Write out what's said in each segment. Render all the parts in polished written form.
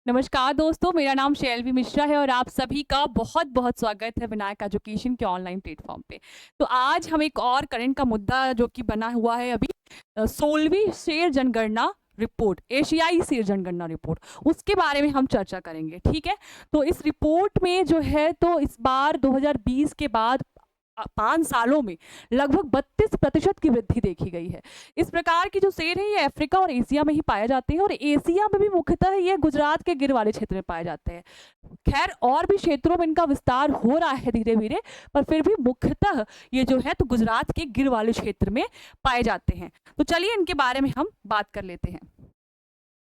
नमस्कार दोस्तों, मेरा नाम शैलवी मिश्रा है और आप सभी का बहुत बहुत स्वागत है विनायक एजुकेशन के ऑनलाइन प्लेटफॉर्म पे। तो आज हम एक और करंट का मुद्दा जो कि बना हुआ है अभी 16वीं शेर जनगणना रिपोर्ट, एशियाई शेर जनगणना रिपोर्ट, उसके बारे में हम चर्चा करेंगे। ठीक है, तो इस रिपोर्ट में जो है तो इस बार 2020 के बाद 5 सालों में लगभग 32% की वृद्धि देखी गई है। इस प्रकार की जो शेर है ये अफ्रीका और एशिया में ही पाए जाते हैं और एशिया में भी मुख्यतः ये गुजरात के गिर वाले क्षेत्र में पाए जाते हैं। खैर और भी क्षेत्रों में इनका विस्तार हो रहा है धीरे धीरे, पर फिर भी मुख्यतः ये जो है तो गुजरात के गिर वाले क्षेत्र में पाए जाते हैं। तो चलिए इनके बारे में हम बात कर लेते हैं।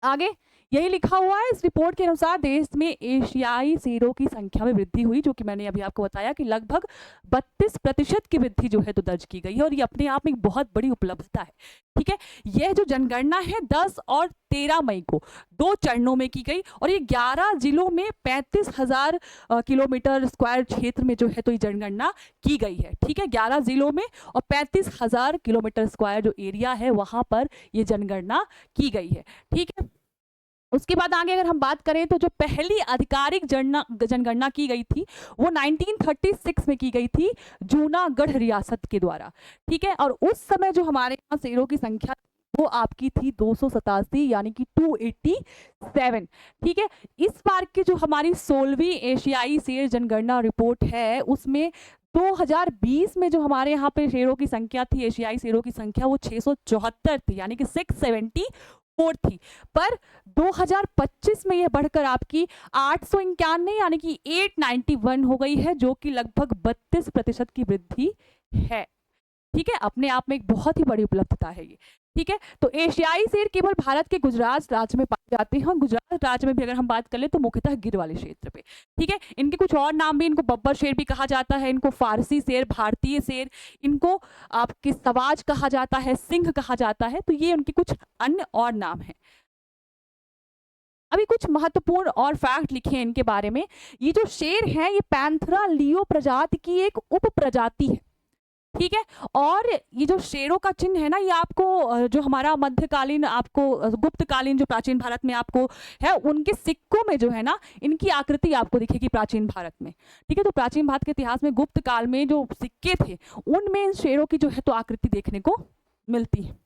आगे यही लिखा हुआ है, इस रिपोर्ट के अनुसार देश में एशियाई शेरों की संख्या में वृद्धि हुई, जो कि मैंने अभी आपको बताया कि लगभग 32% की वृद्धि जो है तो दर्ज की गई है और ये अपने आप में एक बहुत बड़ी उपलब्धता है। ठीक है, यह जो जनगणना है 10 और 13 मई को 2 चरणों में की गई और ये 11 जिलों में 35,000 किलोमीटर स्क्वायर क्षेत्र में जो है तो ये जनगणना की गई है। ठीक है, 11 जिलों में और 35,000 किलोमीटर स्क्वायर जो एरिया है वहां पर ये जनगणना की गई है। ठीक है, उसके बाद आगे अगर हम बात करें तो जो पहली आधिकारिक जनगणना की गई थी वो 1936 में की गई थी जूनागढ़ रियासत के द्वारा। ठीक है, और उस समय जो हमारे यहाँ शेरों की संख्या वो आपकी थी 287 यानी कि 287। ठीक है, इस बार की जो हमारी 16वीं एशियाई शेर जनगणना रिपोर्ट है उसमें 2020 में जो हमारे यहाँ पे शेरों की संख्या थी, एशियाई शेरों की संख्या वो 674 थी यानी कि 674 थी, पर 2025 में यह बढ़कर आपकी 891 यानी कि 891 हो गई है, जो कि लगभग 32% की वृद्धि है। ठीक है, अपने आप में एक बहुत ही बड़ी उपलब्धता है ये। ठीक है, तो एशियाई शेर केवल भारत के गुजरात राज्य में पाए जाते हैं और गुजरात राज्य में भी अगर हम बात कर ले तो मुख्यतः गिर वाले क्षेत्र पे। ठीक है, इनके कुछ और नाम भी, इनको बब्बर शेर भी कहा जाता है, इनको फारसी शेर, भारतीय शेर, इनको आपके सवाज कहा जाता है, सिंह कहा जाता है, तो ये उनके कुछ अन्य और नाम है। अभी कुछ महत्वपूर्ण और फैक्ट लिखे हैं इनके बारे में। ये जो शेर है ये पैंथेरा लियो प्रजाति की एक उप प्रजाति है। ठीक है, और ये जो शेरों का चिन्ह है ना, ये आपको जो हमारा मध्यकालीन, आपको गुप्तकालीन जो प्राचीन भारत में आपको है उनके सिक्कों में जो है ना इनकी आकृति आपको दिखेगी प्राचीन भारत में। ठीक है, तो प्राचीन भारत के इतिहास में गुप्त काल में जो सिक्के थे उनमें इन शेरों की जो है तो आकृति देखने को मिलती है।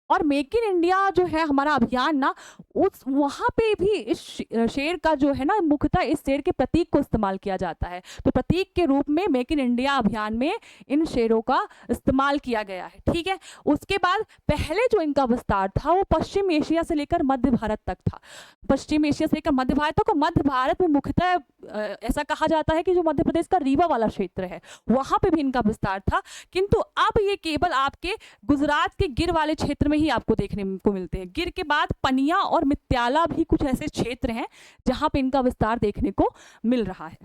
और मेक इन इंडिया जो है हमारा अभियान ना, उस वहाँ पे भी इस शेर का जो है ना मुख्यतः इस शेर के प्रतीक को इस्तेमाल किया जाता है। तो प्रतीक के रूप में मेक इन इंडिया अभियान में इन शेरों का इस्तेमाल किया गया है। ठीक है, उसके बाद पहले जो इनका विस्तार था वो पश्चिम एशिया से लेकर मध्य भारत तक था। पश्चिम एशिया से लेकर मध्य भारत तक, और मध्य भारत में मुख्यतः ऐसा कहा जाता है कि जो मध्य प्रदेश का रीवा वाला क्षेत्र है वहाँ पे भी इनका विस्तार था, किंतु अब ये केवल आपके गुजरात के गिर वाले क्षेत्र में ही आपको देखने को मिलते हैं। गिर के बाद पनिया और मित्याला भी कुछ ऐसे क्षेत्र हैं जहां पे इनका विस्तार देखने को मिल रहा है।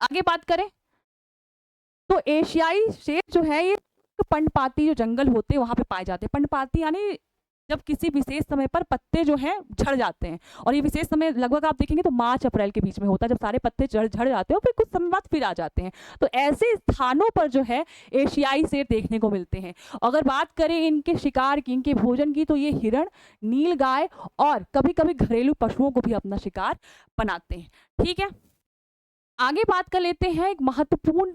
आगे बात करें तो एशियाई शेर जो है ये पर्णपाती जो जंगल होते हैं वहां पे पाए जाते हैं। पर्णपाती यानी जब किसी विशेष समय पर पत्ते जो हैं झड़ जाते हैं, और ये विशेष समय लगभग आप देखेंगे तो मार्च अप्रैल के बीच में होता है, जब सारे पत्ते झड़ जाते हैं फिर कुछ समय बाद फिर आ जाते हैं। तो ऐसे स्थानों पर जो है एशियाई शेर देखने को मिलते हैं। अगर बात करें इनके शिकार की, इनके भोजन की, तो ये हिरण, नीलगाय और कभी कभी घरेलू पशुओं को भी अपना शिकार बनाते हैं। ठीक है, आगे बात कर लेते हैं एक महत्वपूर्ण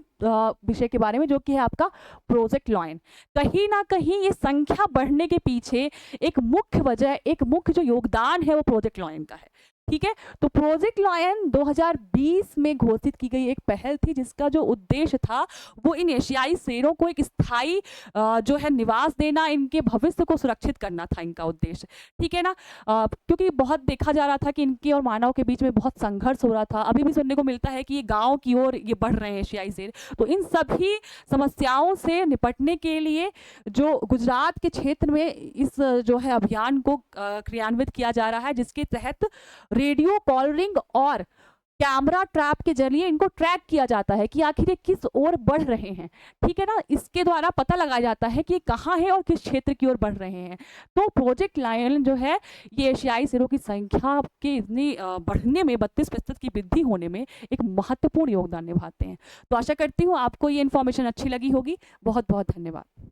विषय के बारे में, जो कि है आपका प्रोजेक्ट लॉयन। कहीं ना कहीं ये संख्या बढ़ने के पीछे एक मुख्य वजह, एक मुख्य जो योगदान है वो प्रोजेक्ट लॉयन का है। ठीक है, तो प्रोजेक्ट लॉयन 2020 में घोषित की गई एक पहल थी जिसका जो उद्देश्य था वो इन एशियाई शेरों को एक स्थायी जो है निवास देना, इनके भविष्य को सुरक्षित करना था इनका उद्देश्य। ठीक है ना, क्योंकि बहुत देखा जा रहा था कि इनके और मानव के बीच में बहुत संघर्ष हो रहा था। अभी भी सुनने को मिलता है कि ये गाँव की ओर ये बढ़ रहे हैं एशियाई शेर। तो इन सभी समस्याओं से निपटने के लिए जो गुजरात के क्षेत्र में इस जो है अभियान को क्रियान्वित किया जा रहा है, जिसके तहत रेडियो कॉलरिंग और कैमरा ट्रैप के जरिए इनको ट्रैक किया जाता है कि आखिर ये किस ओर बढ़ रहे हैं। ठीक है ना, इसके द्वारा पता लगाया जाता है कि कहाँ है और किस क्षेत्र की ओर बढ़ रहे हैं। तो प्रोजेक्ट लायन जो है ये एशियाई शेरों की संख्या के इतनी बढ़ने में, 32% की वृद्धि होने में एक महत्वपूर्ण योगदान निभाते हैं। तो आशा करती हूँ आपको ये इन्फॉर्मेशन अच्छी लगी होगी। बहुत बहुत धन्यवाद।